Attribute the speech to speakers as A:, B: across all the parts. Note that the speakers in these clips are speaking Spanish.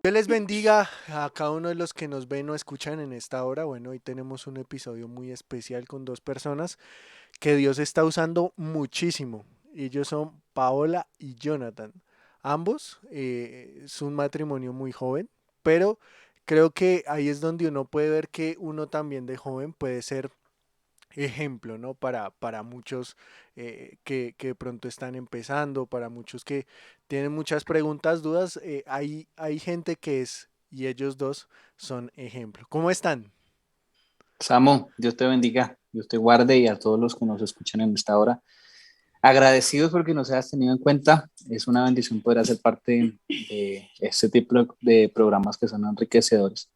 A: Dios les bendiga a cada uno de los que nos ven o escuchan en esta hora. Bueno, hoy tenemos un episodio muy especial con dos personas que Dios está usando muchísimo. Ellos son Paola y Jonathan. Ambos es un matrimonio muy joven, pero creo que ahí es donde uno puede ver que uno también de joven puede ser ejemplo, ¿no? Para muchos que de pronto están empezando, para muchos que tienen muchas preguntas, dudas, hay gente que es, y ellos dos son ejemplo. ¿Cómo están?
B: Samo, Dios te bendiga, Dios te guarde y a todos los que nos escuchan en esta hora. Agradecidos porque nos hayas tenido en cuenta. Es una bendición poder hacer parte de este tipo de programas que son enriquecedores.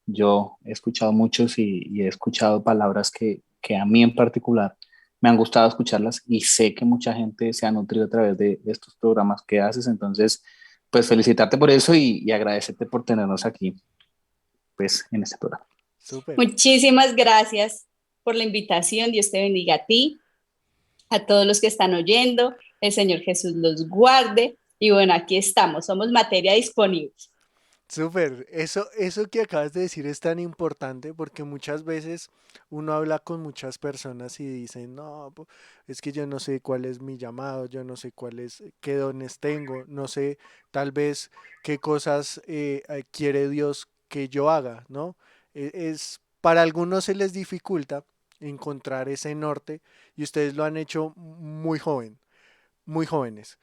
B: Yo he escuchado muchos y he escuchado palabras que a mí en particular me han gustado escucharlas y sé que mucha gente se ha nutrido a través de estos programas que haces. Entonces, pues felicitarte por eso y agradecerte por tenernos aquí, pues, en este programa.
A: Súper.
C: Muchísimas gracias por la invitación. Dios te bendiga a ti, a todos los que están oyendo. El Señor Jesús los guarde. Y bueno, aquí estamos. Somos materia disponible.
A: Súper, eso que acabas de decir es tan importante porque muchas veces uno habla con muchas personas y dicen, no, es que yo no sé cuál es mi llamado, yo no sé cuál es, qué dones tengo, no sé tal vez qué cosas quiere Dios que yo haga, ¿no? Para algunos se les dificulta encontrar ese norte y ustedes lo han hecho muy joven, muy jóvenes.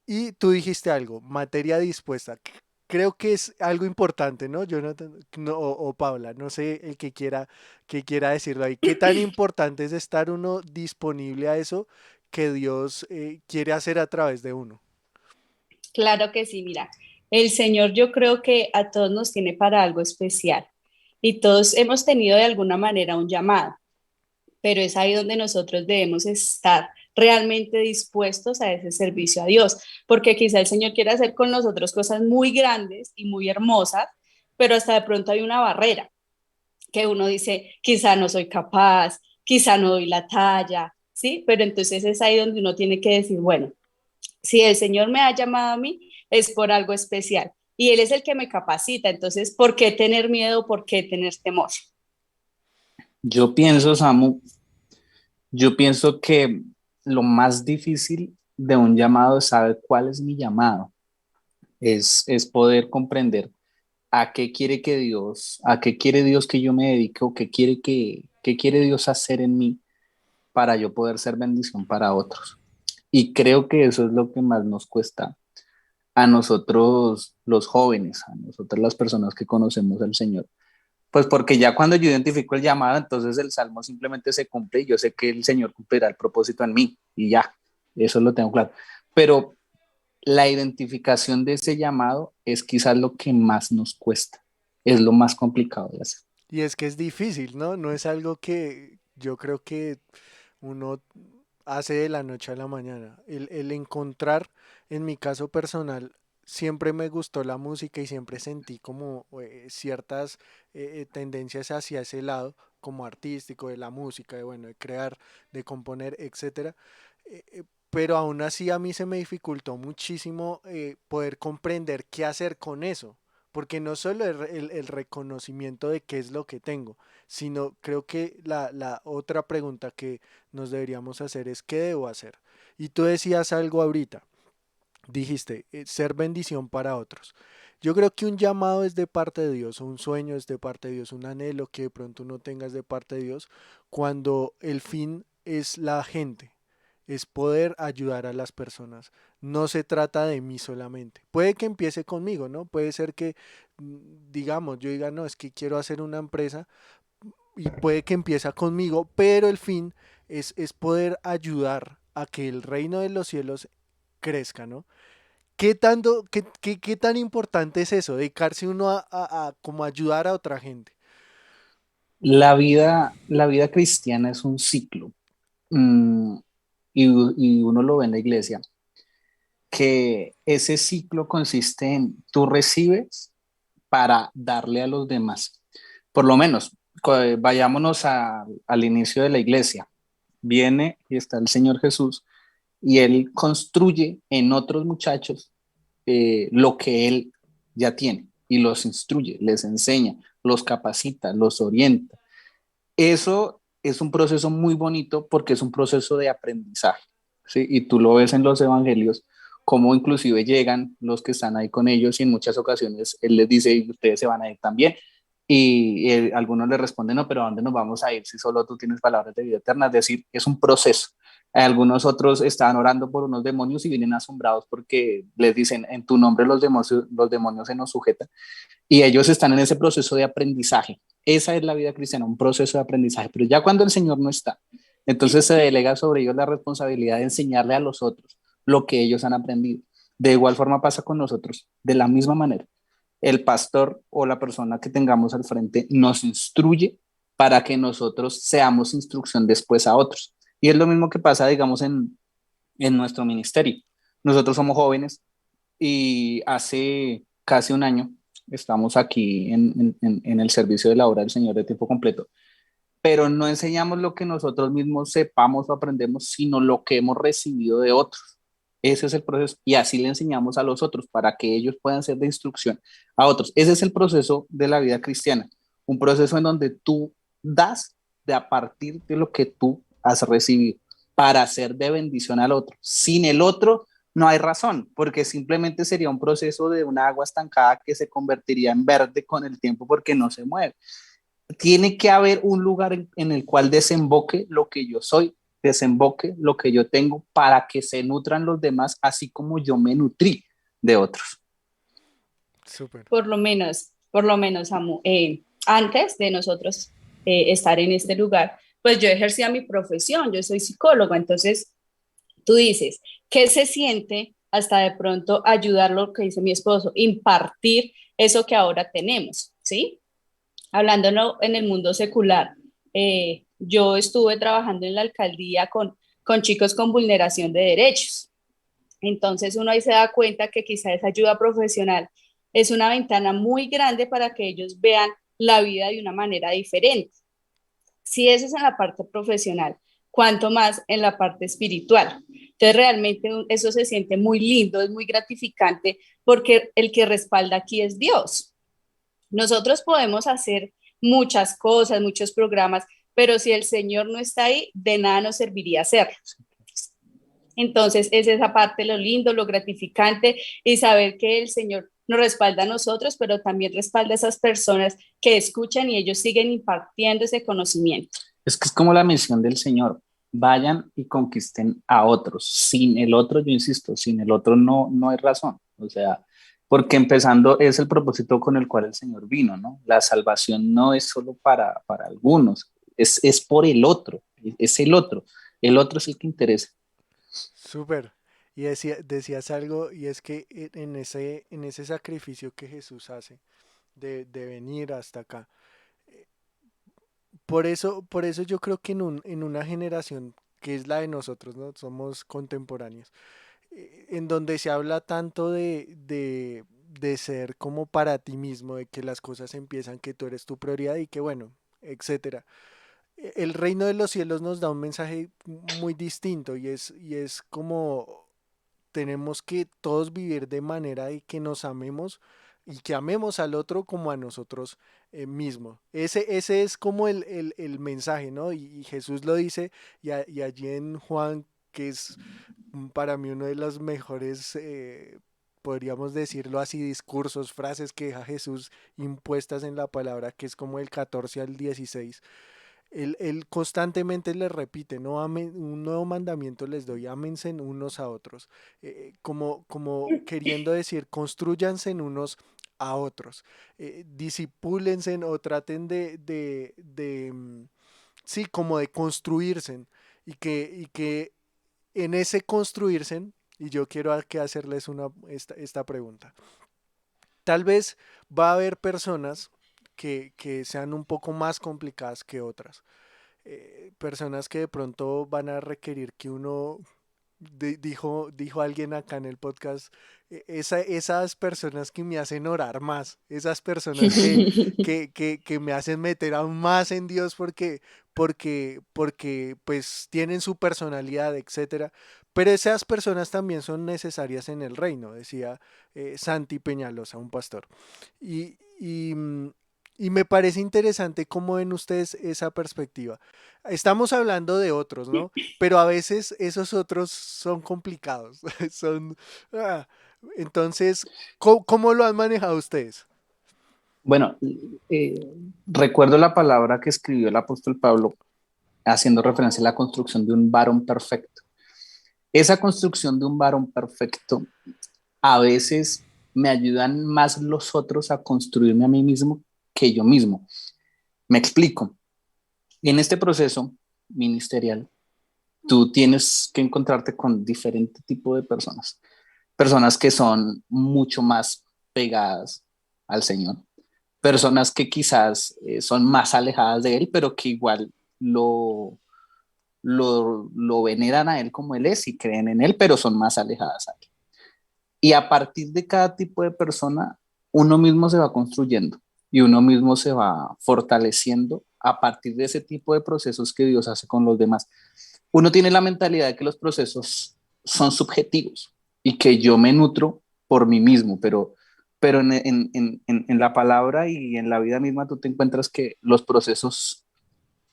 A: Y tú dijiste algo, materia dispuesta. Creo que es algo importante, ¿no? Jonathan, no, o Paula, no sé el que quiera decirlo ahí. ¿Qué tan importante es estar uno disponible a eso que Dios quiere hacer a través de uno?
C: Claro que sí, mira. El Señor yo creo que a todos nos tiene para algo especial. Y todos hemos tenido de alguna manera un llamado, pero es ahí donde nosotros debemos estar realmente dispuestos a ese servicio a Dios, porque quizá el Señor quiere hacer con nosotros cosas muy grandes y muy hermosas, pero hasta de pronto hay una barrera que uno dice, quizá no soy capaz, quizá no doy la talla, ¿sí? Pero entonces es ahí donde uno tiene que decir, bueno, si el Señor me ha llamado a mí, es por algo especial. Y Él es el que me capacita, entonces, ¿por qué tener miedo? ¿Por qué tener temor?
B: Yo pienso, Samu, yo pienso que lo más difícil de un llamado es saber cuál es mi llamado, es poder comprender a qué quiere que Dios, a qué quiere Dios que yo me dedique o qué quiere Dios hacer en mí para yo poder ser bendición para otros. Y creo que eso es lo que más nos cuesta a nosotros los jóvenes, a nosotros las personas que conocemos al Señor. Pues porque ya cuando yo identifico el llamado, entonces el salmo simplemente se cumple y yo sé que el Señor cumplirá el propósito en mí y ya, eso lo tengo claro. Pero la identificación de ese llamado es quizás lo que más nos cuesta, es lo más complicado de hacer.
A: Y es que es difícil, ¿no? No es algo que yo creo que uno hace de la noche a la mañana. El encontrar, en mi caso personal, siempre me gustó la música y siempre sentí como ciertas tendencias hacia ese lado, como artístico, de la música, de bueno, de crear, de componer, etcétera. Pero aún así a mí se me dificultó muchísimo poder comprender qué hacer con eso. Porque no solo el reconocimiento de qué es lo que tengo, sino creo que la otra pregunta que nos deberíamos hacer es qué debo hacer. Y tú decías algo ahorita, dijiste, ser bendición para otros. Yo creo que un llamado es de parte de Dios, un sueño es de parte de Dios, un anhelo que de pronto uno tenga es de parte de Dios, cuando el fin es la gente, es poder ayudar a las personas. No se trata de mí solamente. Puede que empiece conmigo, ¿no? Puede ser que, digamos, yo diga, no, es que quiero hacer una empresa y puede que empiece conmigo, pero el fin es poder ayudar a que el reino de los cielos crezca, ¿no? ¿Qué tan importante es eso? Dedicarse uno a como ayudar a otra gente.
B: La vida cristiana es un ciclo mm, y uno lo ve en la iglesia, que ese ciclo consiste en tú recibes para darle a los demás. Por lo menos, vayámonos al inicio de la iglesia. Viene y está el Señor Jesús y Él construye en otros muchachos lo que Él ya tiene. y los instruye, les enseña, los capacita, los orienta. Eso es un proceso muy bonito porque es un proceso de aprendizaje, ¿sí? Y tú lo ves en los evangelios, cómo inclusive llegan los que están ahí con ellos y en muchas ocasiones él les dice, y ustedes se van a ir también. Y algunos le responden, no, pero ¿a dónde nos vamos a ir si solo tú tienes palabras de vida eterna? Es decir, es un proceso. Algunos otros estaban orando por unos demonios y vienen asombrados porque les dicen, en tu nombre los demonios se nos sujetan. Y ellos están en ese proceso de aprendizaje. Esa es la vida cristiana, un proceso de aprendizaje. Pero ya cuando el Señor no está, entonces se delega sobre ellos la responsabilidad de enseñarle a los otros lo que ellos han aprendido. De igual forma pasa con nosotros, de la misma manera. El pastor o la persona que tengamos al frente nos instruye para que nosotros seamos instrucción después a otros. Y es lo mismo que pasa, digamos, en nuestro ministerio. Nosotros somos jóvenes y hace casi un año estamos aquí en el servicio de la obra del Señor de tiempo completo, pero no enseñamos lo que nosotros mismos sepamos o aprendemos, sino lo que hemos recibido de otros. Ese es el proceso y así le enseñamos a los otros para que ellos puedan ser de instrucción a otros. Ese es el proceso de la vida cristiana, un proceso en donde tú das de a partir de lo que tú has recibido para hacer de bendición al otro. Sin el otro no hay razón, porque simplemente sería un proceso de una agua estancada que se convertiría en verde con el tiempo porque no se mueve. Tiene que haber un lugar en el cual desemboque lo que yo soy, desemboque lo que yo tengo para que se nutran los demás, así como yo me nutrí de otros.
A: Súper.
C: Por lo menos, Samu, antes de nosotros estar en este lugar, pues yo ejercía mi profesión, yo soy psicóloga, entonces tú dices, ¿qué se siente hasta de pronto ayudar lo que dice mi esposo, impartir eso que ahora tenemos, ¿sí? Hablándolo en el mundo secular, yo estuve trabajando en la alcaldía con chicos con vulneración de derechos. Entonces uno ahí se da cuenta que quizá esa ayuda profesional es una ventana muy grande para que ellos vean la vida de una manera diferente. Si eso es en la parte profesional, cuanto más en la parte espiritual. Entonces realmente eso se siente muy lindo, es muy gratificante porque el que respalda aquí es Dios. Nosotros podemos hacer muchas cosas, muchos programas, pero si el Señor no está ahí, de nada nos serviría hacerlo. Entonces, es esa parte lo lindo, lo gratificante y saber que el Señor nos respalda a nosotros, pero también respalda a esas personas que escuchan y ellos siguen impartiendo ese conocimiento.
B: Es que es como la misión del Señor. Vayan y conquisten a otros. Sin el otro, yo insisto, sin el otro no hay razón. O sea, porque empezando es el propósito con el cual el Señor vino, ¿no? La salvación no es solo para algunos, es por el otro, es el otro. El otro es el que interesa.
A: Súper. Y decías algo, y es que en ese sacrificio que Jesús hace de venir hasta acá, eh, por eso yo creo que en una generación que es la de nosotros, ¿no? Somos contemporáneos, en donde se habla tanto de ser como para ti mismo, de que las cosas empiezan, que tú eres tu prioridad y que bueno, etcétera. El reino de los cielos nos da un mensaje muy distinto y es como tenemos que todos vivir de manera de que nos amemos y que amemos al otro como a nosotros mismos. Ese es como el mensaje, ¿no? Y Jesús lo dice y allí en Juan, que es para mí uno de los mejores, podríamos decirlo así, discursos, frases que deja Jesús impuestas en la palabra, que es como el 14 al 16. Él constantemente les repite, no amen, un nuevo mandamiento les doy, ámense unos a otros, como queriendo decir, construyanse unos a otros, disipúlense o traten sí, como de construirse y que en ese construirse, y yo quiero que hacerles esta pregunta, tal vez va a haber personas que sean un poco más complicadas que otras, personas que de pronto van a requerir que uno, dijo alguien acá en el podcast, esas personas que me hacen orar más, esas personas que me hacen meter aún más en Dios porque pues tienen su personalidad, etcétera, pero esas personas también son necesarias en el reino, decía Santi Peñalosa, un pastor. Y, y, mm, y me parece interesante cómo ven ustedes esa perspectiva. Estamos hablando de otros, ¿no? Pero a veces esos otros son complicados. Son, ah, entonces, ¿cómo lo han manejado ustedes?
B: Bueno, eh, recuerdo la palabra que escribió el apóstol Pablo haciendo referencia a la construcción de un varón perfecto. Esa construcción de un varón perfecto a veces me ayudan más los otros a construirme a mí mismo que yo mismo. Me explico. En este proceso ministerial, tú tienes que encontrarte con diferente tipo de personas. Personas que son mucho más pegadas al Señor, personas que quizás son más alejadas de Él, pero que igual lo veneran a Él como Él es y creen en Él, pero son más alejadas a Él. Y a partir de cada tipo de persona, uno mismo se va construyendo y uno mismo se va fortaleciendo a partir de ese tipo de procesos que Dios hace con los demás. Uno tiene la mentalidad de que los procesos son subjetivos y que yo me nutro por mí mismo, pero en la palabra y en la vida misma tú te encuentras que los procesos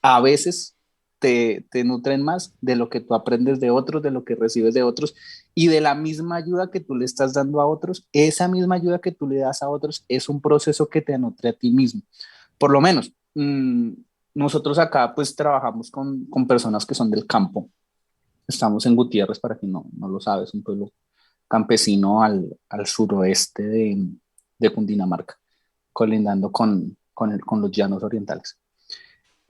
B: a veces te nutren más de lo que tú aprendes de otros, de lo que recibes de otros y de la misma ayuda que tú le estás dando a otros, esa misma ayuda que tú le das a otros es un proceso que te nutre a ti mismo. Por lo menos, nosotros acá pues trabajamos con personas que son del campo. Estamos en Gutiérrez, para quien no lo sabe, es un pueblo campesino al suroeste de Cundinamarca, colindando con los llanos orientales.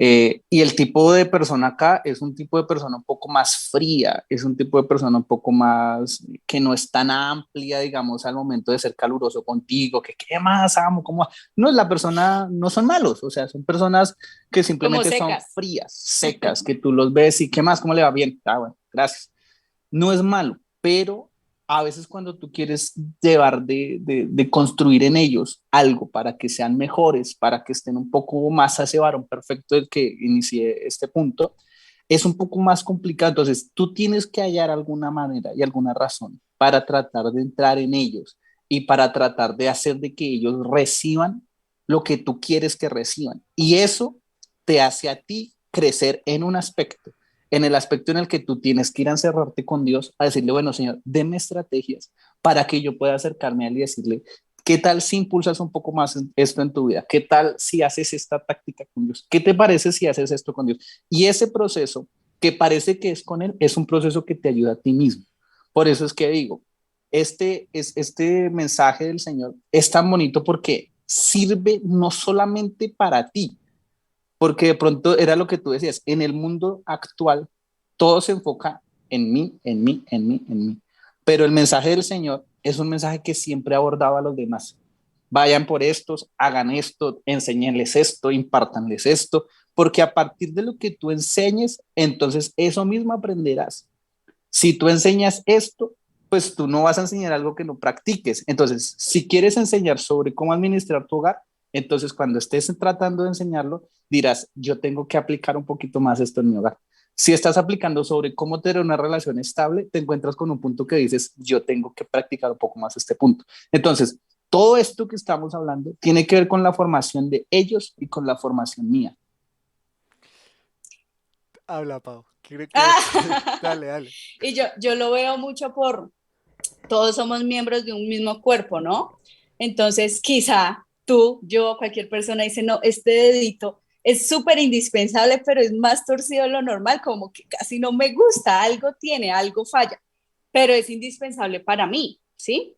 B: Y el tipo de persona acá es un tipo de persona un poco más fría, es un tipo de persona un poco más que no es tan amplia, digamos, al momento de ser caluroso contigo, que qué más amo, cómo no es la persona, no son malos, o sea, son personas que
C: Como
B: simplemente son
C: secas.
B: frías, secas, que tú los ves y qué más, cómo le va bien, ah, bueno, gracias. No es malo, pero a veces cuando tú quieres llevar de construir en ellos algo para que sean mejores, para que estén un poco más a ese varón perfecto del que inicié este punto, es un poco más complicado. Entonces, tú tienes que hallar alguna manera y alguna razón para tratar de entrar en ellos y para tratar de hacer de que ellos reciban lo que tú quieres que reciban. Y eso te hace a ti crecer en un aspecto, en el aspecto en el que tú tienes que ir a encerrarte con Dios, a decirle, bueno, Señor, deme estrategias para que yo pueda acercarme a Él y decirle, ¿qué tal si impulsas un poco más esto en tu vida? ¿Qué tal si haces esta táctica con Dios? ¿Qué te parece si haces esto con Dios? Y ese proceso que parece que es con Él, es un proceso que te ayuda a ti mismo. Por eso es que digo, este mensaje del Señor es tan bonito porque sirve no solamente para ti, porque de pronto era lo que tú decías, en el mundo actual todo se enfoca en mí, en mí, en mí, en mí. Pero el mensaje del Señor es un mensaje que siempre abordaba a los demás. Vayan por estos, hagan esto, enséñenles esto, impártanles esto, porque a partir de lo que tú enseñes, entonces eso mismo aprenderás. Si tú enseñas esto, pues tú no vas a enseñar algo que no practiques. Entonces, si quieres enseñar sobre cómo administrar tu hogar, entonces cuando estés tratando de enseñarlo, dirás, yo tengo que aplicar un poquito más esto en mi hogar. Si estás aplicando sobre cómo tener una relación estable, te encuentras con un punto que dices, yo tengo que practicar un poco más este punto. Entonces, todo esto que estamos hablando tiene que ver con la formación de ellos y con la formación mía.
A: Habla, Pau. Creo que... Dale, dale.
C: Y yo lo veo mucho por, todos somos miembros de un mismo cuerpo, ¿no? Entonces, quizá tú, yo, cualquier persona dice, no, este dedito es súper indispensable, pero es más torcido de lo normal, como que casi no me gusta, algo tiene, algo falla, pero es indispensable para mí, ¿sí?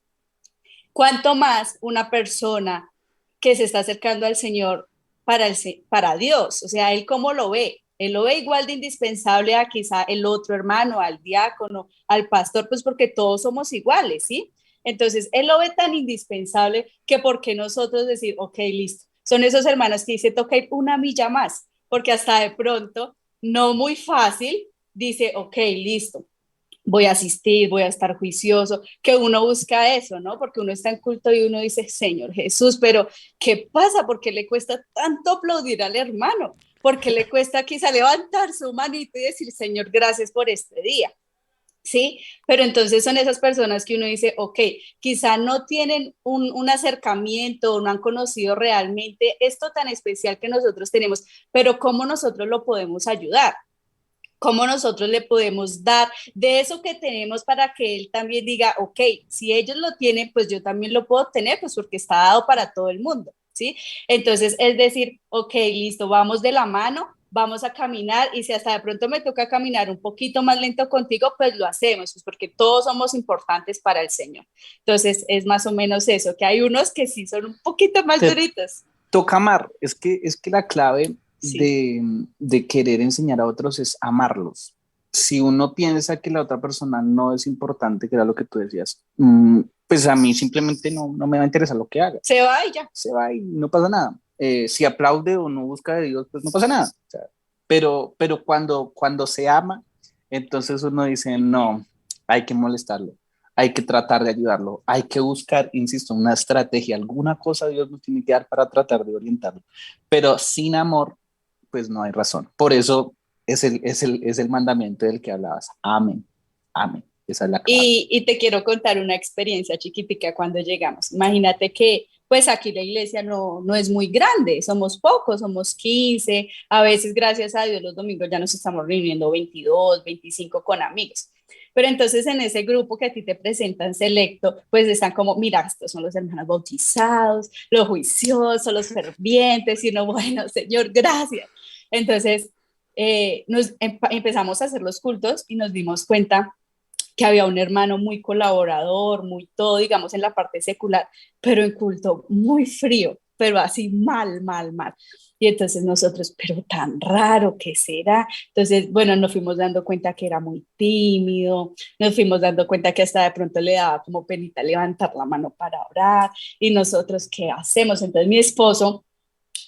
C: Cuanto más una persona que se está acercando al Señor para Dios, o sea, Él cómo lo ve. Él lo ve igual de indispensable a quizá el otro hermano, al diácono, al pastor, pues porque todos somos iguales, ¿sí? Entonces, Él lo ve tan indispensable que por qué nosotros decir, ok, listo. Son esos hermanos que dice, toca ir una milla más, porque hasta de pronto, no muy fácil, dice, ok, listo, voy a asistir, voy a estar juicioso, que uno busca eso, ¿no? Porque uno está en culto y uno dice, Señor Jesús, pero ¿qué pasa? ¿Por qué le cuesta tanto aplaudir al hermano? ¿Por qué le cuesta quizá levantar su manito y decir, Señor, gracias por este día? ¿sí? Pero entonces son esas personas que uno dice, ok, quizá no tienen un acercamiento, no han conocido realmente esto tan especial que nosotros tenemos, pero ¿cómo nosotros lo podemos ayudar? ¿Cómo nosotros le podemos dar de eso que tenemos para que él también diga, ok, si ellos lo tienen, pues yo también lo puedo tener, pues porque está dado para todo el mundo, ¿sí? Entonces, es decir, ok, listo, vamos de la mano, vamos a caminar y si hasta de pronto me toca caminar un poquito más lento contigo, pues lo hacemos, pues porque todos somos importantes para el Señor. Entonces, es más o menos eso, que hay unos que sí son un poquito más
B: Te
C: duritos.
B: toca amar. Es que la clave
C: Sí,
B: de querer enseñar a otros es amarlos. Si uno piensa que la otra persona no es importante, que era lo que tú decías, pues a mí simplemente no me va a interesar lo que haga.
C: se va y ya.
B: Se va y no pasa nada. Si aplaude o no busca de Dios, pues no pasa nada. O sea, pero cuando se ama, entonces uno dice, no, hay que molestarlo, hay que tratar de ayudarlo, hay que buscar, insisto, una estrategia, alguna cosa Dios nos tiene que dar para tratar de orientarlo. Pero sin amor, pues no hay razón. Por eso es el mandamiento del que hablabas. Amén, amén. Esa es la clave.
C: Y te quiero contar una experiencia chiquitica cuando llegamos. Imagínate que pues aquí la iglesia no es muy grande, somos pocos, somos 15, a veces gracias a Dios los domingos ya nos estamos reuniendo 22, 25 con amigos. Pero entonces en ese grupo que a ti te presentan selecto, pues están como, mira, estos son los hermanos bautizados, los juiciosos, los fervientes, y uno, bueno, Señor, gracias. Entonces empezamos a hacer los cultos y nos dimos cuenta que había un hermano muy colaborador, muy todo, digamos, en la parte secular, pero en culto muy frío, pero así mal, mal, mal. Y entonces nosotros, pero tan raro, ¿qué será? Entonces, bueno, nos fuimos dando cuenta que era muy tímido, nos fuimos dando cuenta que hasta de pronto le daba como penita levantar la mano para orar, y nosotros, ¿qué hacemos? Entonces mi esposo,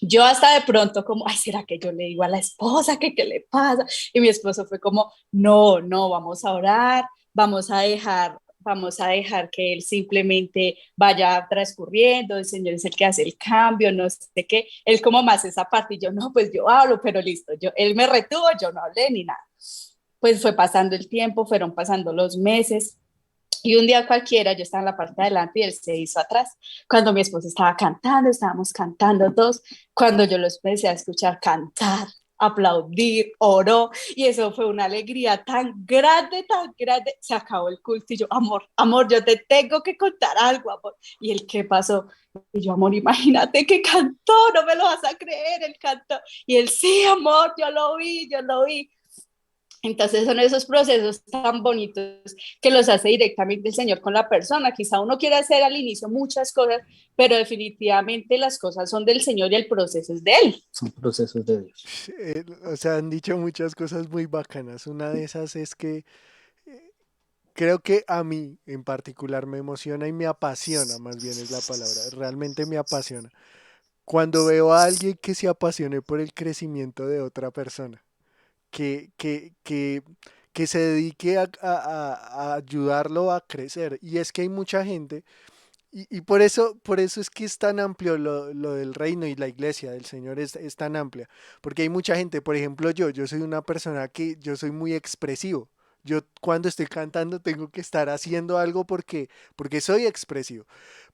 C: yo hasta de pronto como, ay, ¿será que yo le digo a la esposa que qué le pasa? Y mi esposo fue como, no, no, vamos a orar, vamos a dejar que él simplemente vaya transcurriendo, el Señor es el que hace el cambio, no sé qué, él como más esa parte, y yo no, pues yo hablo, pero listo, él me retuvo, yo no hablé ni nada. Pues fue pasando el tiempo, fueron pasando los meses, y un día cualquiera, yo estaba en la parte de adelante y él se hizo atrás. Cuando mi esposo estaba cantando, estábamos cantando todos, cuando yo lo empecé a escuchar cantar, aplaudir, oró, y eso fue una alegría tan grande, se acabó el culto y yo, amor, amor, yo te tengo que contar algo, amor. Y él, ¿qué pasó? Y yo, amor, imagínate que cantó, no me lo vas a creer, él cantó. Y él, sí, amor, yo lo vi, yo lo vi. Entonces son esos procesos tan bonitos que los hace directamente el Señor con la persona. Quizá uno quiere hacer al inicio muchas cosas, pero definitivamente las cosas son del Señor y el proceso es de Él.
B: Son procesos de Dios.
A: O sea, han dicho muchas cosas muy bacanas. Una de esas es que creo que a mí en particular me emociona y me apasiona, más bien es la palabra, realmente me apasiona. Cuando veo a alguien que se apasione por el crecimiento de otra persona, que, que, que, que se dedique a ayudarlo a crecer. Y es que hay mucha gente, y por eso es que es tan amplio lo del reino y la iglesia del Señor es tan amplia. Porque hay mucha gente, por ejemplo yo soy una persona que yo soy muy expresivo. Yo cuando estoy cantando tengo que estar haciendo algo porque soy expresivo.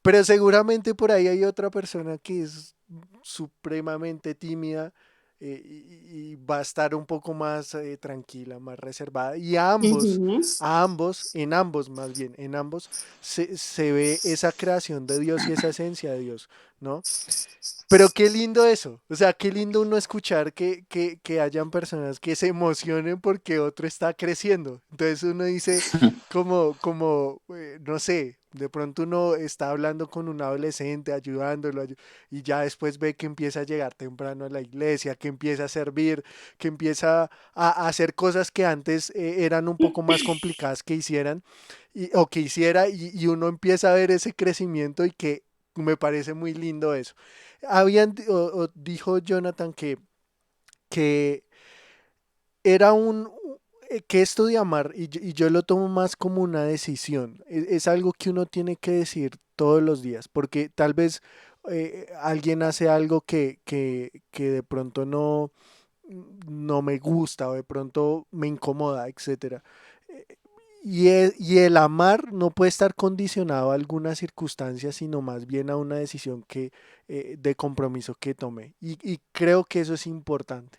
A: Pero seguramente por ahí hay otra persona que es supremamente tímida y va a estar un poco más tranquila, más reservada. Y
C: Uh -huh.
A: en ambos más bien, en ambos se ve esa creación de Dios y esa esencia de Dios, ¿no? Pero qué lindo eso, o sea, qué lindo uno escuchar que hayan personas que se emocionen porque otro está creciendo. Entonces uno dice, no sé, de pronto uno está hablando con un adolescente, ayudándolo, y ya después ve que empieza a llegar temprano a la iglesia, que empieza a servir, que empieza a hacer cosas que antes eran un poco más complicadas que hicieran, o que hiciera, y uno empieza a ver ese crecimiento y que me parece muy lindo eso. Dijo Jonathan que era que esto de amar, y yo lo tomo más como una decisión, es algo que uno tiene que decir todos los días, porque tal vez alguien hace algo que de pronto no me gusta o de pronto me incomoda, etcétera. Eh, y el amar no puede estar condicionado a alguna circunstancia, sino más bien a una decisión de compromiso que tome. Y creo que eso es importante.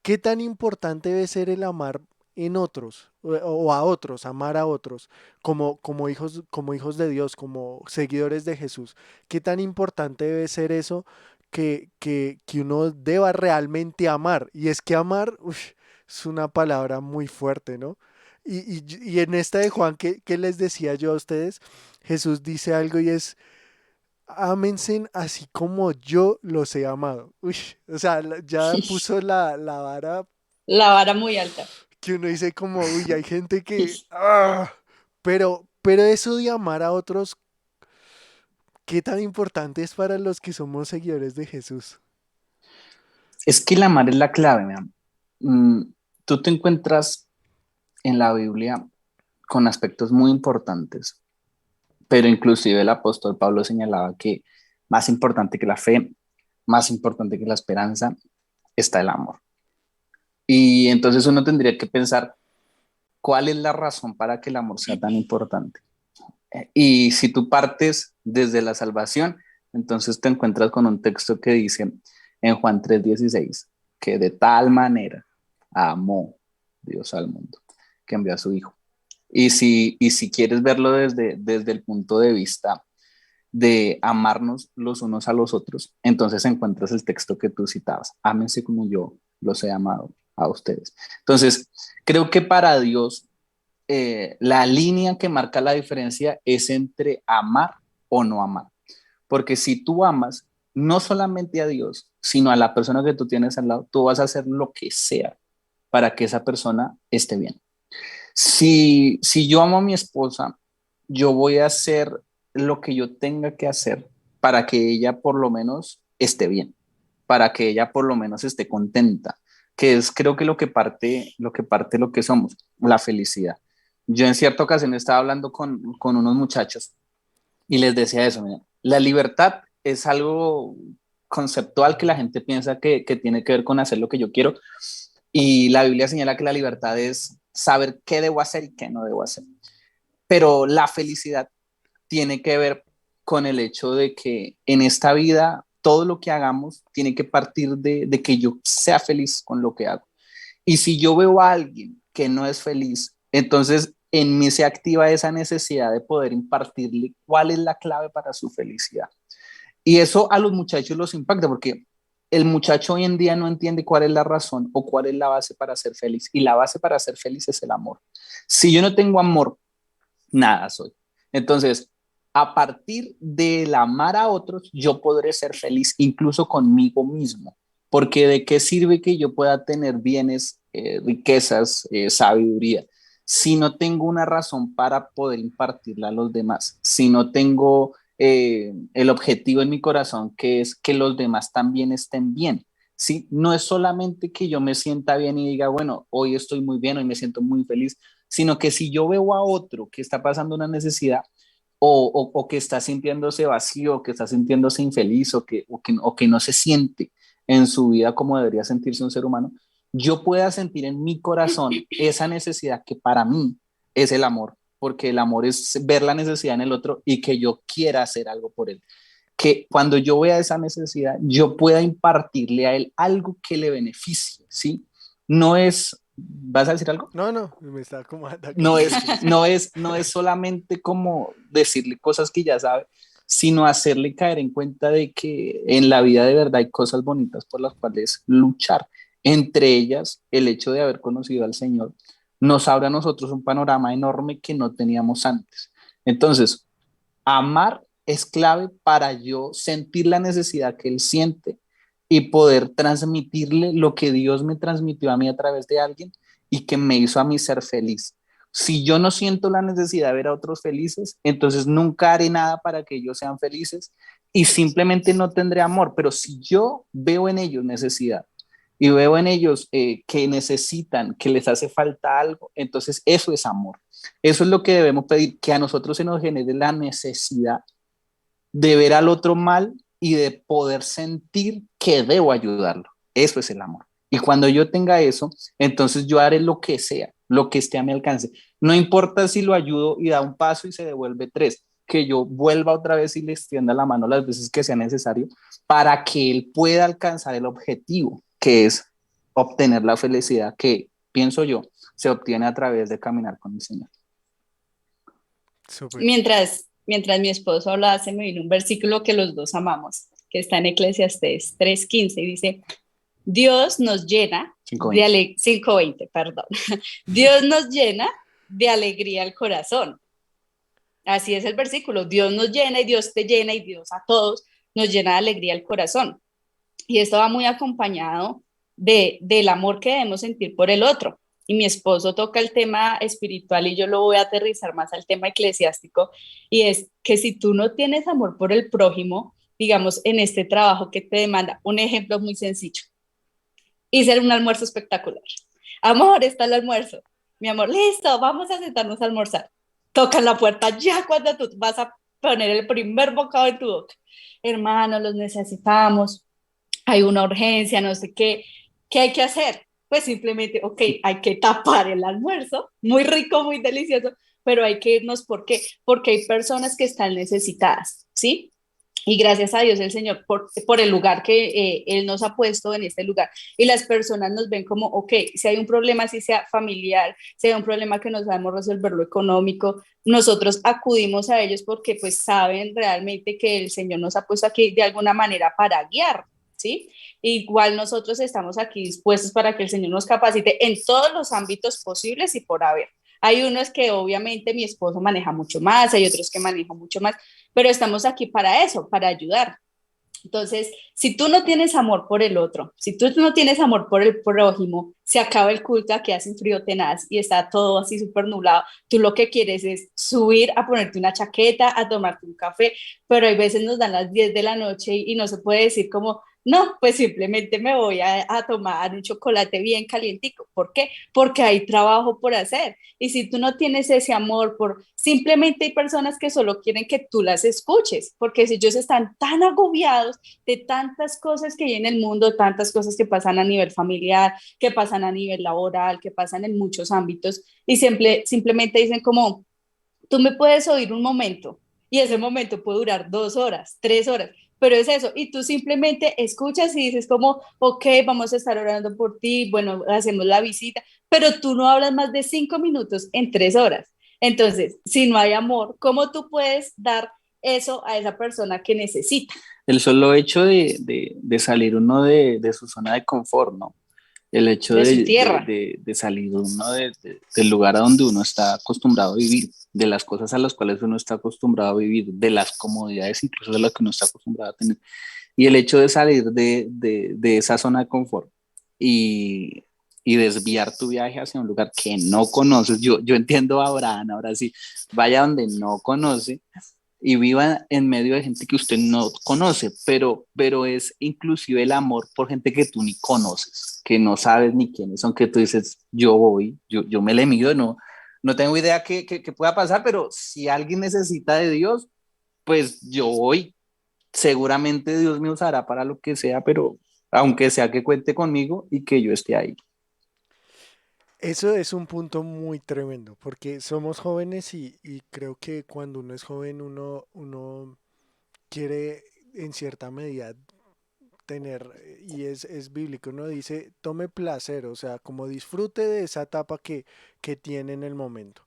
A: ¿Qué tan importante debe ser el amar en otros o a otros, amar a otros como hijos de Dios, como seguidores de Jesús? ¿Qué tan importante debe ser eso que uno deba realmente amar? Y es que amar es una palabra muy fuerte, ¿no? Y en esta de Juan, ¿qué les decía yo a ustedes? Jesús dice algo y es, ámense así como yo los he amado. Uy, o sea, ya puso la vara
C: La vara muy alta.
A: que uno dice como, uy, hay gente que, pero eso de amar a otros, ¿qué tan importante es para los que somos seguidores de Jesús?
B: Es que el amar es la clave, mira. Mm, Tú te encuentras en la Biblia con aspectos muy importantes, pero inclusive el apóstol Pablo señalaba que más importante que la fe, más importante que la esperanza, está el amor. Y entonces uno tendría que pensar cuál es la razón para que el amor sea tan importante. Y si tú partes desde la salvación, entonces te encuentras con un texto que dice en Juan 3:16, que de tal manera amó Dios al mundo, que envió a su Hijo. Y si quieres verlo desde el punto de vista de amarnos los unos a los otros, entonces encuentras el texto que tú citabas, ámense como yo los he amado a ustedes. Entonces, creo que para Dios la línea que marca la diferencia es entre amar o no amar. Porque si tú amas no solamente a Dios, sino a la persona que tú tienes al lado, tú vas a hacer lo que sea para que esa persona esté bien. Si yo amo a mi esposa, yo voy a hacer lo que yo tenga que hacer para que ella por lo menos esté bien, para que ella por lo menos esté contenta, que es creo que lo que somos, la felicidad. Yo en cierta ocasión estaba hablando con unos muchachos y les decía eso, mira, la libertad es algo conceptual que la gente piensa que tiene que ver con hacer lo que yo quiero, y la Biblia señala que la libertad es saber qué debo hacer y qué no debo hacer. Pero la felicidad tiene que ver con el hecho de que en esta vida todo lo que hagamos tiene que partir de que yo sea feliz con lo que hago. Y si yo veo a alguien que no es feliz, entonces en mí se activa esa necesidad de poder impartirle cuál es la clave para su felicidad. Y eso a los muchachos los impacta porque el muchacho hoy en día no entiende cuál es la razón o cuál es la base para ser feliz. Y la base para ser feliz es el amor. Si yo no tengo amor, nada soy. Entonces, a partir del amar a otros, yo podré ser feliz incluso conmigo mismo. Porque de qué sirve que yo pueda tener bienes, riquezas, sabiduría, si no tengo una razón para poder impartirla a los demás, si no tengo el objetivo en mi corazón, que es que los demás también estén bien. ¿Sí? No es solamente que yo me sienta bien y diga, bueno, hoy estoy muy bien, hoy me siento muy feliz, sino que si yo veo a otro que está pasando una necesidad o que está sintiéndose vacío, que está sintiéndose infeliz o que no se siente en su vida como debería sentirse un ser humano, yo pueda sentir en mi corazón esa necesidad que para mí es el amor, porque el amor es ver la necesidad en el otro y que yo quiera hacer algo por él. Que cuando yo vea esa necesidad, yo pueda impartirle a él algo que le beneficie, ¿sí? No es, ¿vas a decir algo?
A: No, no, me está como
B: No
A: atacando.
B: es, no es solamente como decirle cosas que ya sabe, sino hacerle caer en cuenta de que en la vida de verdad hay cosas bonitas por las cuales luchar. Entre ellas, el hecho de haber conocido al Señor nos abre a nosotros un panorama enorme que no teníamos antes. Entonces, amar es clave para yo sentir la necesidad que Él siente y poder transmitirle lo que Dios me transmitió a mí a través de alguien y que me hizo a mí ser feliz. Si yo no siento la necesidad de ver a otros felices, entonces nunca haré nada para que ellos sean felices y simplemente no tendré amor. Pero si yo veo en ellos necesidad y veo en ellos que necesitan, que les hace falta algo, entonces eso es amor. Eso es lo que debemos pedir, que a nosotros se nos genere la necesidad de ver al otro mal y de poder sentir que debo ayudarlo. Eso es el amor. Y cuando yo tenga eso, entonces yo haré lo que sea, lo que esté a mi alcance, No importa si lo ayudo y da un paso y se devuelve tres, que yo vuelva otra vez y le extienda la mano las veces que sea necesario para que él pueda alcanzar el objetivo, que es obtener la felicidad que, pienso yo, se obtiene a través de caminar con el Señor.
A: Súper.
C: Mientras mi esposo hablaba, se me vino un versículo que los dos amamos, que está en Eclesiastés 3:15 y dice, Dios nos llena de
B: 5:20.
C: 5:20, perdón. Dios nos llena de alegría el corazón. Así es el versículo. Dios nos llena y Dios te llena y Dios a todos nos llena de alegría el corazón. Y esto va muy acompañado del amor que debemos sentir por el otro. Y mi esposo toca el tema espiritual y yo lo voy a aterrizar más al tema eclesiástico. Y es que si tú no tienes amor por el prójimo, digamos, en este trabajo que te demanda, un ejemplo muy sencillo, hice un almuerzo espectacular. Amor, está el almuerzo. Mi amor, listo, vamos a sentarnos a almorzar. Tocan la puerta ya cuando tú vas a poner el primer bocado en tu boca. Hermano, los necesitamos, hay una urgencia, no sé qué. ¿Qué hay que hacer? Pues simplemente, ok, hay que tapar el almuerzo, muy rico, muy delicioso, pero hay que irnos, ¿por qué? Porque hay personas que están necesitadas, ¿sí? Y gracias a Dios el Señor por el lugar que Él nos ha puesto en este lugar. Y las personas nos ven como, ok, si hay un problema, si sea familiar, si hay un problema que no sabemos resolverlo económico, nosotros acudimos a ellos porque pues saben realmente que el Señor nos ha puesto aquí de alguna manera para guiar, ¿sí? Igual nosotros estamos aquí dispuestos para que el Señor nos capacite en todos los ámbitos posibles y por haber. Hay unos que obviamente mi esposo maneja mucho más, hay otros que manejan mucho más, pero estamos aquí para eso, para ayudar. Entonces, si tú no tienes amor por el otro, si tú no tienes amor por el prójimo, se acaba el culto, aquí hace un frío tenaz y está todo así súper nublado. Tú lo que quieres es subir a ponerte una chaqueta, a tomarte un café, pero hay veces nos dan las 10 de la noche y no se puede decir como, no, pues simplemente me voy a tomar un chocolate bien calientico. ¿Por qué? Porque hay trabajo por hacer. Y si tú no tienes ese amor por, simplemente hay personas que solo quieren que tú las escuches, porque si ellos están tan agobiados de tantas cosas que hay en el mundo, tantas cosas que pasan a nivel familiar, que pasan a nivel laboral, que pasan en muchos ámbitos, y simplemente dicen como, tú me puedes oír un momento, y ese momento puede durar 2 horas, 3 horas, pero es eso, y tú simplemente escuchas y dices como, ok, vamos a estar orando por ti, bueno, hacemos la visita, pero tú no hablas más de 5 minutos en 3 horas. Entonces, si no hay amor, ¿cómo tú puedes dar eso a esa persona que necesita?
B: El solo hecho de salir uno de su zona de confort, ¿no? El hecho
C: De su tierra.
B: de salir uno del lugar a donde uno está acostumbrado a vivir, de las cosas a las cuales uno está acostumbrado a vivir, de las comodidades incluso de las que uno está acostumbrado a tener. Y el hecho de salir de esa zona de confort y, y desviar tu viaje hacia un lugar que no conoces, yo entiendo a Abraham, ahora sí, vaya donde no conoce y viva en medio de gente que usted no conoce, pero es inclusive el amor por gente que tú ni conoces, que no sabes ni quiénes son, que tú dices, yo voy, yo me le mido, no tengo idea qué pueda pasar, pero si alguien necesita de Dios, pues yo voy, seguramente Dios me usará para lo que sea, pero aunque sea que cuente conmigo y que yo esté ahí.
A: Eso es un punto muy tremendo, porque somos jóvenes y creo que cuando uno es joven uno quiere en cierta medida tener, y es bíblico, uno dice, tome placer, o sea, como disfrute de esa etapa que tiene en el momento.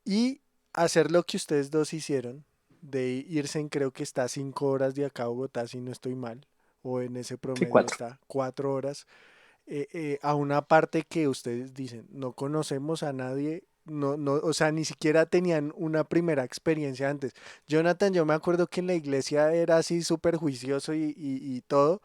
A: Y hacer lo que ustedes dos hicieron, de irse en, creo que está 5 horas de acá a Bogotá, si no estoy mal, o en ese
B: Sí,
A: promedio
B: 4.
A: está 4 horas, a una parte que ustedes dicen, no conocemos a nadie, no, no, o sea, ni siquiera tenían una primera experiencia antes. Jonathan, yo me acuerdo que en la iglesia era así súper juicioso y todo,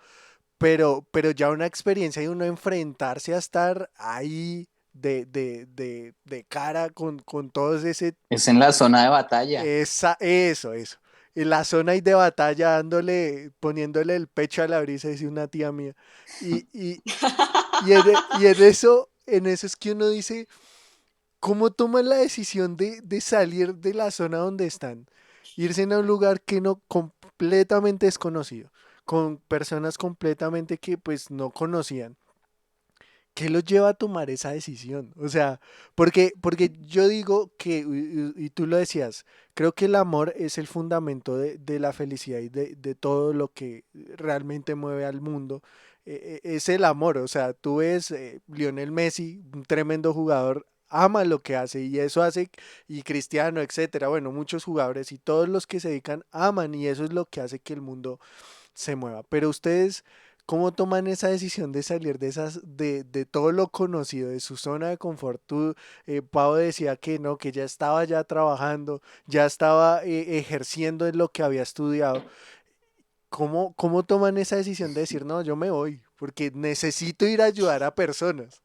A: pero ya una experiencia y uno enfrentarse a estar ahí de cara con todos ese,
B: Es en la zona de batalla.
A: eso. En la zona ahí de batalla, poniéndole el pecho a la brisa, dice una tía mía. Y, y, y en eso es que uno dice, ¿cómo toman la decisión de salir de la zona donde están? Irse a un lugar que no completamente desconocido, con personas completamente que pues no conocían. ¿Qué los lleva a tomar esa decisión? O sea, porque yo digo que, y tú lo decías, creo que el amor es el fundamento de la felicidad y de todo lo que realmente mueve al mundo. Es el amor, o sea, tú ves Lionel Messi, un tremendo jugador, ama lo que hace y eso hace, y Cristiano, etcétera, bueno, muchos jugadores y todos los que se dedican aman y eso es lo que hace que el mundo se mueva. Pero ustedes, ¿cómo toman esa decisión de salir de de todo lo conocido, de su zona de confort? Tú, Pau decía que no, que ya estaba ya trabajando, ya estaba ejerciendo en lo que había estudiado. ¿Cómo toman esa decisión de decir, no, yo me voy, porque necesito ir a ayudar a personas?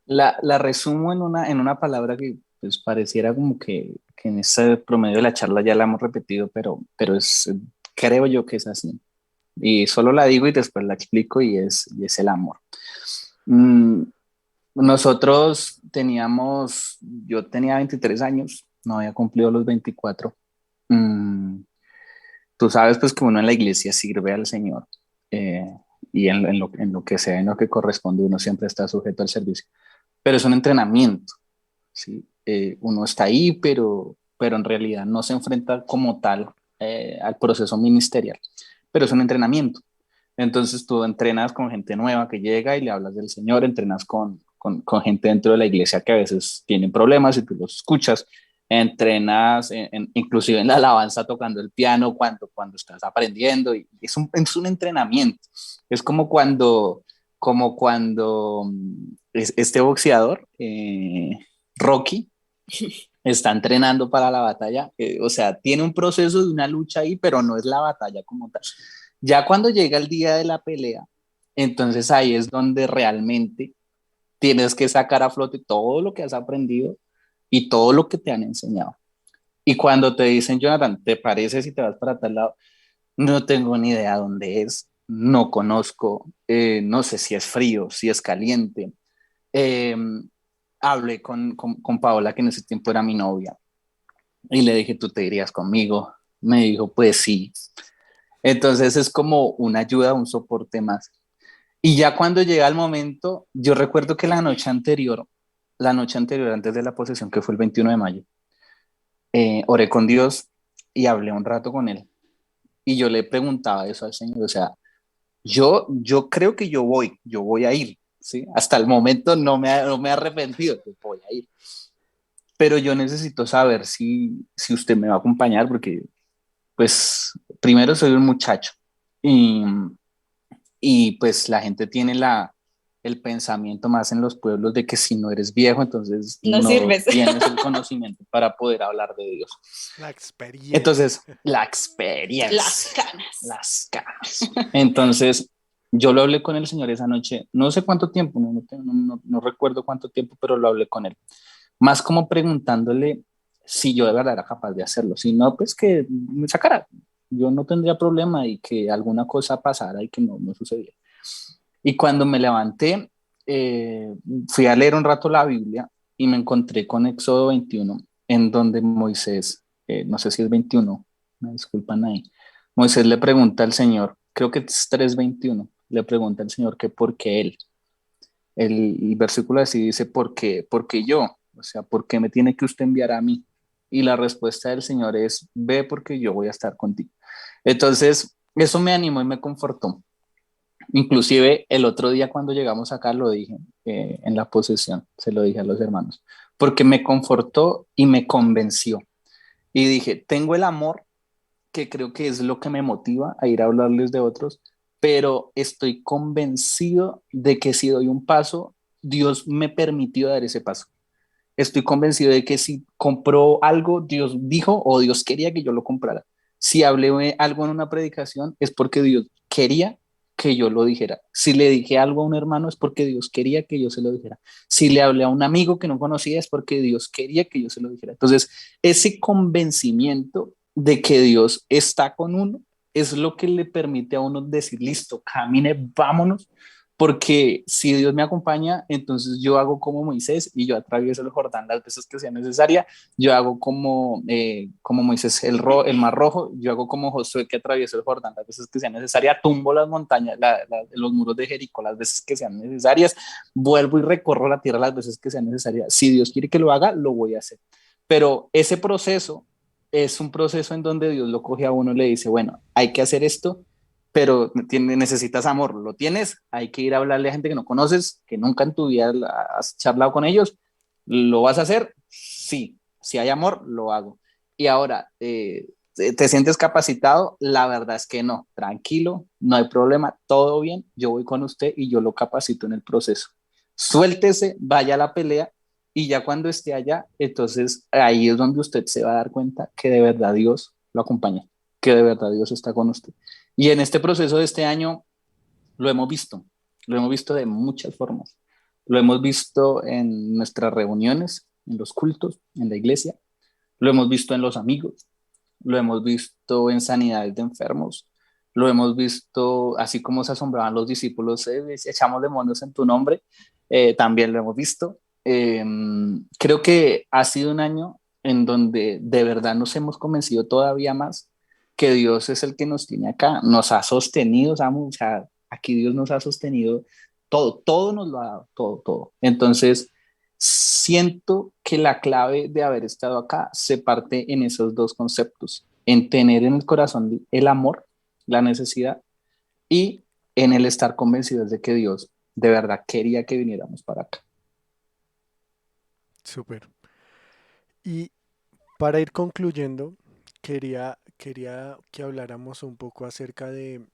B: La resumo en una palabra que pues pareciera como que en este promedio de la charla ya la hemos repetido, pero es, creo yo que es así. Y solo la digo y después la explico y es el amor. Mm, nosotros teníamos, yo tenía 23 años, no había cumplido los 24. Mm, tú sabes pues que uno en la iglesia sirve al Señor eh, y en lo que sea, en lo que corresponde, uno siempre está sujeto al servicio. Pero es un entrenamiento, ¿sí? Uno está ahí, pero en realidad no se enfrenta como tal al proceso ministerial, pero es un entrenamiento. Entonces tú entrenas con gente nueva que llega y le hablas del Señor, entrenas con gente dentro de la iglesia que a veces tienen problemas y tú los escuchas, entrenas inclusive en la alabanza tocando el piano cuando estás aprendiendo y es un entrenamiento. Es como cuando este boxeador, Rocky, está entrenando para la batalla, o sea, tiene un proceso de una lucha ahí, pero no es la batalla como tal. Ya cuando llega el día de la pelea, entonces ahí es donde realmente tienes que sacar a flote todo lo que has aprendido y todo lo que te han enseñado. Y cuando te dicen, Jonathan, ¿te parece si te vas para tal lado? No tengo ni idea dónde es, no conozco, no sé si es frío, si es caliente. Eh, hablé con Paola, que en ese tiempo era mi novia, y le dije, ¿tú te irías conmigo? Me dijo, pues sí. Entonces es como una ayuda, un soporte más. Y ya cuando llega el momento, yo recuerdo que la noche anterior antes de la posesión, que fue el 21 de mayo, oré con Dios y hablé un rato con él. Y yo le preguntaba eso al Señor, o sea, yo creo que yo voy a ir, ¿sí? Hasta el momento no me he arrepentido, yo voy a ir. Pero yo necesito saber si usted me va a acompañar, porque pues primero soy un muchacho y, y pues la gente tiene el pensamiento más en los pueblos de que si no eres viejo, entonces
C: No
B: no
C: sirves.
B: tienes el conocimiento para poder hablar de Dios.
A: La experiencia.
B: Entonces, la
C: Las
B: experiencia,
C: canas.
B: las ganas. Entonces, yo lo hablé con el Señor esa noche, no sé cuánto tiempo, no recuerdo cuánto tiempo, pero lo hablé con él. Más como preguntándole si yo de verdad era capaz de hacerlo. Si no, pues que me sacara. Yo no tendría problema y que alguna cosa pasara y que no sucediera. Y cuando me levanté, fui a leer un rato la Biblia y me encontré con Éxodo 21, en donde Moisés, no sé si es 21, me disculpan ahí, Moisés le pregunta al Señor, creo que es 3:21, le pregunta al Señor que por qué él. El versículo así dice, ¿por qué yo? O sea, ¿por qué me tiene que usted enviar a mí? Y la respuesta del Señor es, ve porque yo voy a estar contigo. Entonces, eso me animó y me confortó. Inclusive el otro día cuando llegamos acá lo dije en la posesión, se lo dije a los hermanos, porque me confortó y me convenció. Y dije, tengo el amor, que creo que es lo que me motiva a ir a hablarles de otros, pero estoy convencido de que si doy un paso, Dios me permitió dar ese paso. Estoy convencido de que si compró algo, Dios dijo o Dios quería que yo lo comprara. Si hablé algo en una predicación, es porque Dios quería que yo lo dijera. Si le dije algo a un hermano, es porque Dios quería que yo se lo dijera. Si le hablé a un amigo que no conocía, es porque Dios quería que yo se lo dijera. Entonces, ese convencimiento de que Dios está con uno es lo que le permite a uno decir, listo, camine, vámonos, porque si Dios me acompaña, entonces yo hago como Moisés y yo atravieso el Jordán las veces que sea necesaria. Yo hago como Moisés el Mar Rojo. Yo hago como Josué que atraviesa el Jordán las veces que sea necesaria. Tumbo las montañas, los muros de Jericó las veces que sean necesarias. Vuelvo y recorro la tierra las veces que sea necesaria. Si Dios quiere que lo haga, lo voy a hacer. Pero ese proceso es un proceso en donde Dios lo coge a uno y le dice, bueno, hay que hacer esto, pero necesitas amor, lo tienes, hay que ir a hablarle a gente que no conoces, que nunca en tu vida has charlado con ellos, ¿lo vas a hacer? Sí, si hay amor, lo hago. Y ahora, ¿te sientes capacitado? La verdad es que no, tranquilo, no hay problema, todo bien, yo voy con usted y yo lo capacito en el proceso. Suéltese, vaya a la pelea y ya cuando esté allá, entonces ahí es donde usted se va a dar cuenta que de verdad Dios lo acompaña, que de verdad Dios está con usted. Y en este proceso de este año lo hemos visto de muchas formas. Lo hemos visto en nuestras reuniones, en los cultos, en la iglesia, lo hemos visto en los amigos, lo hemos visto en sanidades de enfermos, lo hemos visto así como se asombraban los discípulos, si echamos demonios en tu nombre, también lo hemos visto. Creo que ha sido un año en donde de verdad nos hemos convencido todavía más que Dios es el que nos tiene acá, nos ha sostenido, Samu, o sea, aquí Dios nos ha sostenido todo, todo nos lo ha dado, todo, todo. Entonces, siento que la clave de haber estado acá se parte en esos dos conceptos, en tener en el corazón el amor, la necesidad y en el estar convencidos de que Dios de verdad quería que viniéramos para acá.
A: Súper. Y para ir concluyendo, quería que habláramos un poco acerca de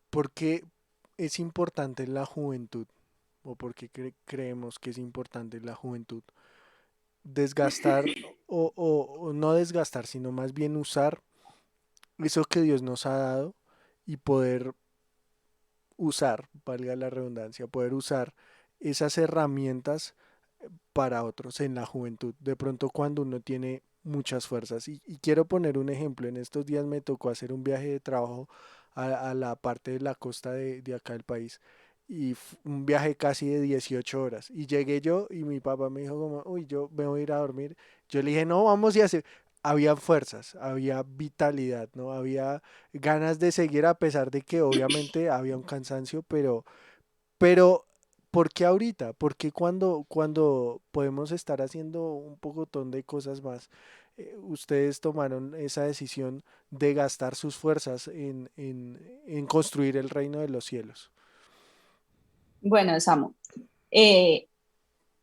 A: por qué es importante la juventud o por qué creemos que es importante la juventud. Desgastar o no desgastar, sino más bien usar eso que Dios nos ha dado y poder usar, valga la redundancia, poder usar esas herramientas para otros en la juventud. De pronto cuando uno tiene muchas fuerzas. Y quiero poner un ejemplo. En estos días me tocó hacer un viaje de trabajo a la parte de la costa de acá del país. Y un viaje casi de 18 horas. Y llegué yo y mi papá me dijo como, uy, yo me voy a ir a dormir. Yo le dije, no, vamos y hacer. Había fuerzas, había vitalidad, ¿no? Había ganas de seguir a pesar de que obviamente había un cansancio, pero ¿por qué ahorita? ¿Por qué cuando podemos estar haciendo un pocotón de cosas más? Ustedes tomaron esa decisión de gastar sus fuerzas en construir el reino de los cielos.
C: Bueno, Samu, eh,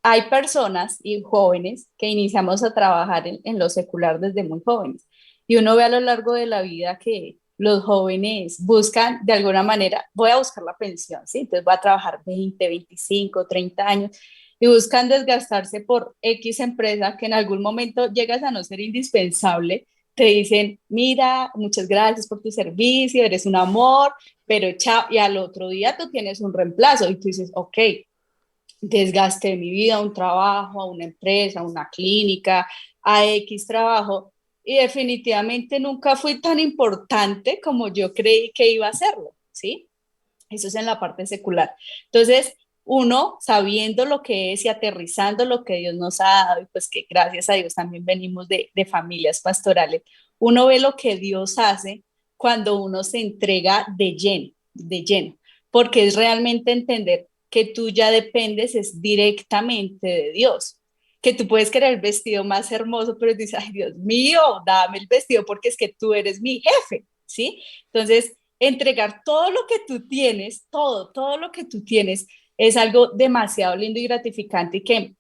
C: hay personas y jóvenes que iniciamos a trabajar en lo secular desde muy jóvenes. Y uno ve a lo largo de la vida que los jóvenes buscan de alguna manera, voy a buscar la pensión, ¿sí? Entonces voy a trabajar 20, 25, 30 años y buscan desgastarse por X empresa que en algún momento llegas a no ser indispensable. Te dicen, mira, muchas gracias por tu servicio, eres un amor, pero chao, y al otro día tú tienes un reemplazo y tú dices, ok, desgaste de mi vida, a un trabajo, a una empresa, a una clínica, a X trabajo, y definitivamente nunca fui tan importante como yo creí que iba a serlo, ¿sí? Eso es en la parte secular. Entonces, uno, sabiendo lo que es y aterrizando lo que Dios nos ha dado, y pues que gracias a Dios también venimos de familias pastorales, uno ve lo que Dios hace cuando uno se entrega de lleno, porque es realmente entender que tú ya dependes es directamente de Dios, que tú puedes querer el vestido más hermoso, pero dices, ay Dios mío, dame el vestido porque es que tú eres mi jefe, ¿sí? Entonces, entregar todo lo que tú tienes, todo lo que tú tienes, es algo demasiado lindo y gratificante y que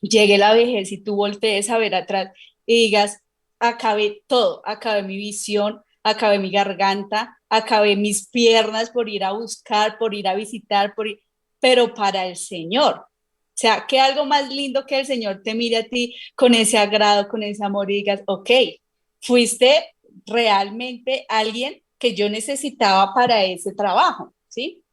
C: llegue la vejez y tú voltees a ver atrás y digas, acabé todo, acabé mi visión, acabé mi garganta, acabé mis piernas por ir a buscar, por ir a visitar, pero para el Señor. O sea, que algo más lindo que el Señor te mire a ti con ese agrado, con ese amor y digas, ok, fuiste realmente alguien que yo necesitaba para ese trabajo, ¿sí?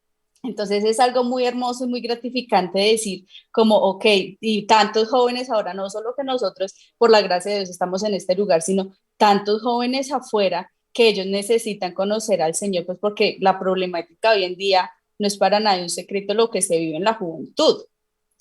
C: Entonces es algo muy hermoso y muy gratificante decir como, ok, y tantos jóvenes ahora, no solo que nosotros, por la gracia de Dios, estamos en este lugar, sino tantos jóvenes afuera que ellos necesitan conocer al Señor, pues porque la problemática hoy en día no es para nadie un secreto lo que se vive en la juventud.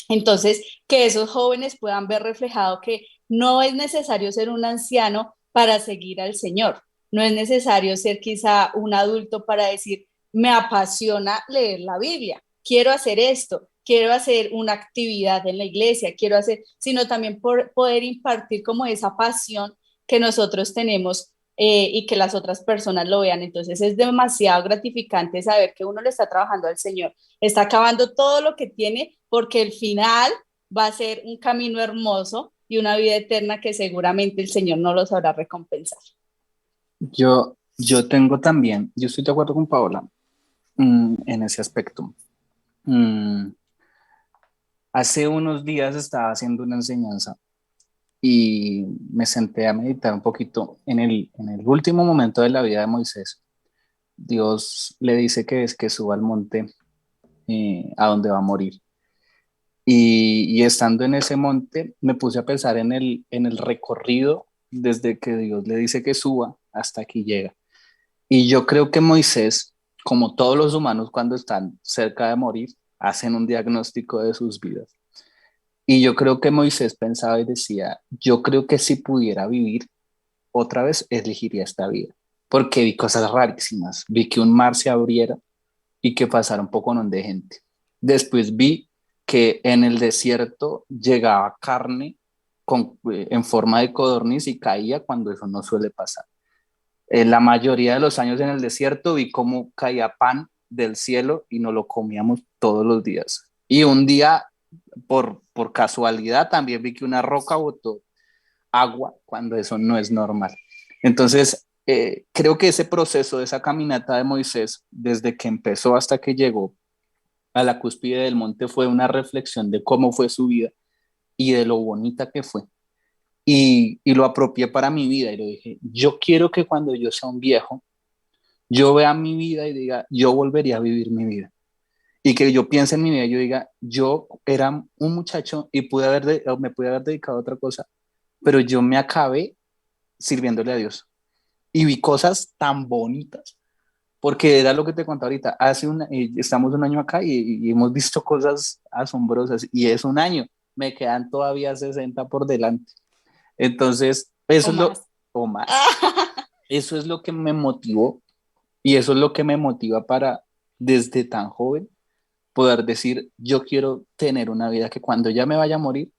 C: Entonces, que esos jóvenes puedan ver reflejado que no es necesario ser un anciano para seguir al Señor, no es necesario ser quizá un adulto para decir, me apasiona leer la Biblia, quiero hacer esto, quiero hacer una actividad en la iglesia, quiero hacer, sino también por poder impartir como esa pasión que nosotros tenemos y que las otras personas lo vean. Entonces es demasiado gratificante saber que uno le está trabajando al Señor, está acabando todo lo que tiene porque el final va a ser un camino hermoso y una vida eterna que seguramente el Señor no lo sabrá recompensar.
B: Yo tengo también, yo estoy de acuerdo con Paola en ese aspecto. Mm, Hace unos días estaba haciendo una enseñanza y me senté a meditar un poquito en el último momento de la vida de Moisés. Dios le dice que es que suba al monte a donde va a morir. Y estando en ese monte, me puse a pensar en el recorrido desde que Dios le dice que suba hasta aquí llega. Y yo creo que Moisés, como todos los humanos cuando están cerca de morir, hacen un diagnóstico de sus vidas. Y yo creo que Moisés pensaba y decía, yo creo que si pudiera vivir otra vez, elegiría esta vida. Porque vi cosas rarísimas. Vi que un mar se abriera y que pasara un poco de gente. Después vi que en el desierto llegaba carne en forma de codorniz y caía cuando eso no suele pasar. La mayoría de los años en el desierto vi cómo caía pan del cielo y nos lo comíamos todos los días. Y un día, por casualidad, también vi que una roca botó agua cuando eso no es normal. Entonces, creo que ese proceso, esa caminata de Moisés, desde que empezó hasta que llegó a la cúspide del monte, fue una reflexión de cómo fue su vida y de lo bonita que fue. Y lo apropié para mi vida y lo dije, yo quiero que cuando yo sea un viejo, yo vea mi vida y diga, yo volvería a vivir mi vida. Y que yo piense en mi vida y yo diga, yo era un muchacho y me pude haber dedicado a otra cosa, pero yo me acabé sirviéndole a Dios. Y vi cosas tan bonitas, porque era lo que te conté ahorita, estamos un año acá y hemos visto cosas asombrosas y es un año, me quedan todavía 60 por delante. Entonces,
C: O más.
B: o más, eso es lo que me motivó y eso es lo que me motiva para, desde tan joven, poder decir, yo quiero tener una vida que cuando ya me vaya a morir,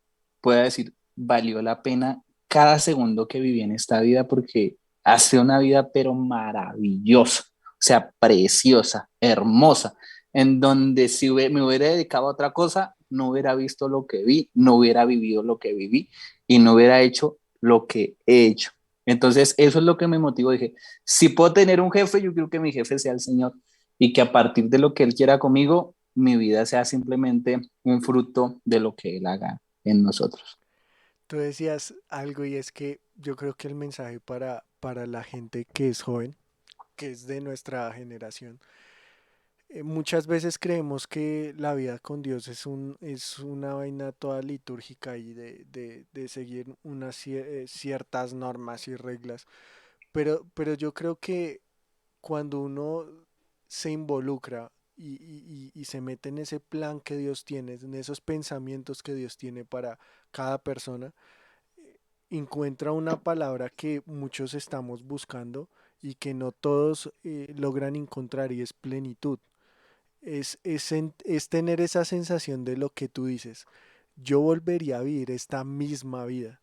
B: pueda decir, valió la pena cada segundo que viví en esta vida porque hace una vida pero maravillosa, o sea, preciosa, hermosa, en donde si me hubiera dedicado a otra cosa, no hubiera visto lo que vi, no hubiera vivido lo que viví y no hubiera hecho lo que he hecho. Entonces, eso es lo que me motivó. Dije, si puedo tener un jefe, yo quiero que mi jefe sea el Señor y que a partir de lo que Él quiera conmigo, mi vida sea simplemente un fruto de lo que Él haga en nosotros.
A: Tú decías algo y es que yo creo que el mensaje para la gente que es joven, que es de nuestra generación, muchas veces creemos que la vida con Dios es una vaina toda litúrgica y de seguir ciertas normas y reglas, pero yo creo que cuando uno se involucra y se mete en ese plan que Dios tiene, en esos pensamientos que Dios tiene para cada persona, encuentra una palabra que muchos estamos buscando y que no todos logran encontrar y es plenitud. Es tener esa sensación de lo que tú dices. Yo volvería a vivir esta misma vida.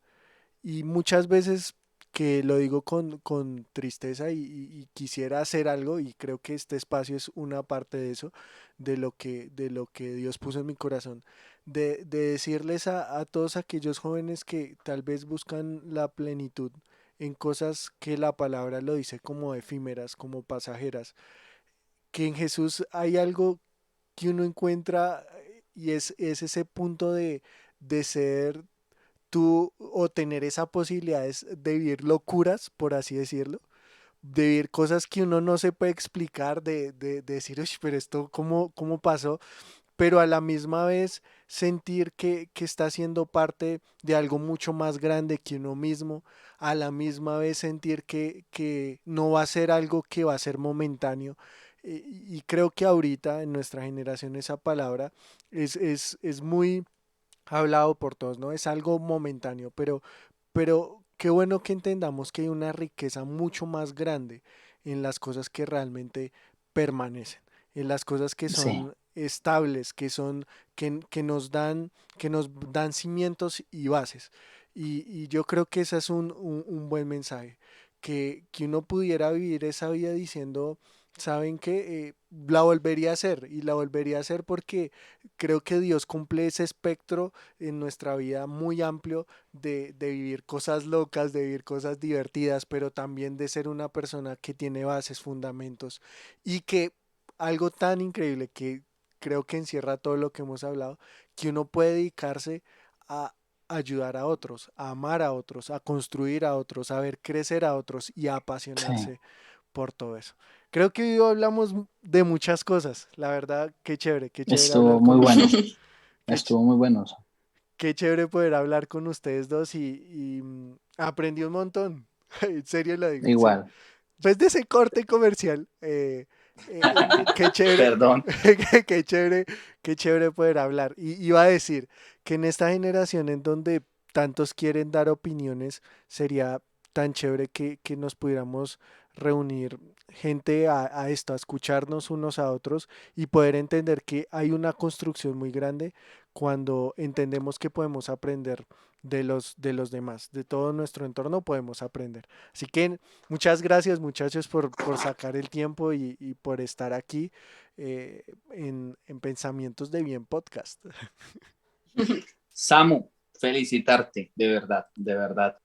A: Y muchas veces que lo digo con tristeza y quisiera hacer algo y creo que este espacio es una parte de eso, de lo que Dios puso en mi corazón, de decirles a todos aquellos jóvenes que tal vez buscan la plenitud en cosas que la palabra lo dice como efímeras, como pasajeras, que en Jesús hay algo que uno encuentra y es ese punto de ser tú o tener esa posibilidad de vivir locuras, por así decirlo, de vivir cosas que uno no se puede explicar, de decir, "Uy, pero esto cómo pasó", pero a la misma vez sentir que está siendo parte de algo mucho más grande que uno mismo, a la misma vez sentir que no va a ser algo que va a ser momentáneo, Y creo que ahorita en nuestra generación esa palabra es muy hablado por todos, ¿no? Es algo momentáneo, pero qué bueno que entendamos que hay una riqueza mucho más grande en las cosas que realmente permanecen, en las cosas que
B: Sí,
A: son estables, que nos dan cimientos y bases. Y yo creo que ese es un buen mensaje, que uno pudiera vivir esa vida diciendo, ¿saben qué? La volvería a hacer y la volvería a hacer porque creo que Dios cumple ese espectro en nuestra vida muy amplio de vivir cosas locas, de vivir cosas divertidas, pero también de ser una persona que tiene bases, fundamentos y que algo tan increíble que creo que encierra todo lo que hemos hablado, que uno puede dedicarse a ayudar a otros, a amar a otros, a construir a otros, a ver crecer a otros y a
B: sí,
A: apasionarse por todo eso. Creo que hoy hablamos de muchas cosas, la verdad, qué chévere
B: estuvo
A: hablar
B: muy
A: con
B: bueno,
A: ustedes. Qué, ch-
B: estuvo muy bueno.
A: Qué chévere poder hablar con ustedes dos aprendí un montón. En serio lo digo, en serio.
B: Igual,
A: Pues de ese corte comercial, qué chévere,
B: perdón.
A: qué chévere, qué chévere poder hablar. Y iba a decir que en esta generación en donde tantos quieren dar opiniones, sería tan chévere que nos pudiéramos reunir gente a esto, a escucharnos unos a otros y poder entender que hay una construcción muy grande cuando entendemos que podemos aprender de los demás, de todo nuestro entorno podemos aprender. Así que muchas gracias muchachos por sacar el tiempo y por estar aquí en Pensamientos de Bien Podcast.
B: Samu, felicitarte, de verdad, de verdad.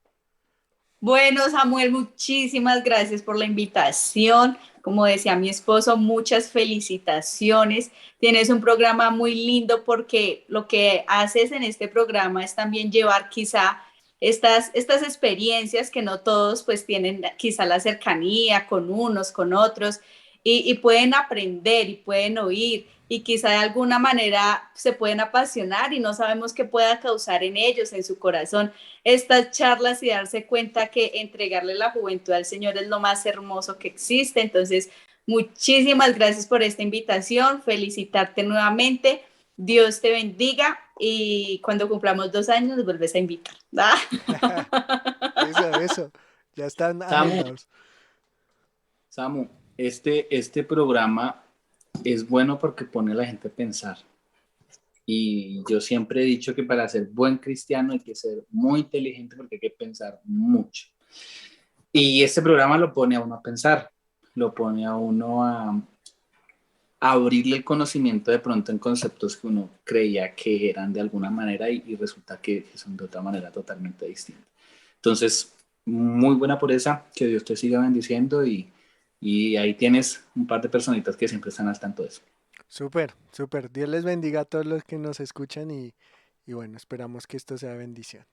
C: Bueno, Samuel, muchísimas gracias por la invitación. Como decía mi esposo, muchas felicitaciones. Tienes un programa muy lindo porque lo que haces en este programa es también llevar quizá estas experiencias que no todos pues tienen quizá la cercanía con unos, con otros y pueden aprender y pueden oír y quizá de alguna manera se pueden apasionar y no sabemos qué pueda causar en ellos, en su corazón estas charlas y darse cuenta que entregarle la juventud al Señor es lo más hermoso que existe. Entonces, muchísimas gracias por esta invitación, felicitarte nuevamente, Dios te bendiga y cuando cumplamos 2 años nos vuelves a invitar.
A: Eso, ya están
B: Samu,
A: agendados.
B: Samu, este programa es bueno porque pone a la gente a pensar. Y yo siempre he dicho que para ser buen cristiano hay que ser muy inteligente porque hay que pensar mucho. Y este programa lo pone a uno a pensar, lo pone a uno a abrirle el conocimiento de pronto en conceptos que uno creía que eran de alguna manera y resulta que son de otra manera totalmente distinta. Entonces, muy buena por esa, que Dios te siga bendiciendo y ahí tienes un par de personitas que siempre están al tanto de eso.
A: Súper, súper. Dios les bendiga a todos los que nos escuchan y bueno, esperamos que esto sea bendición.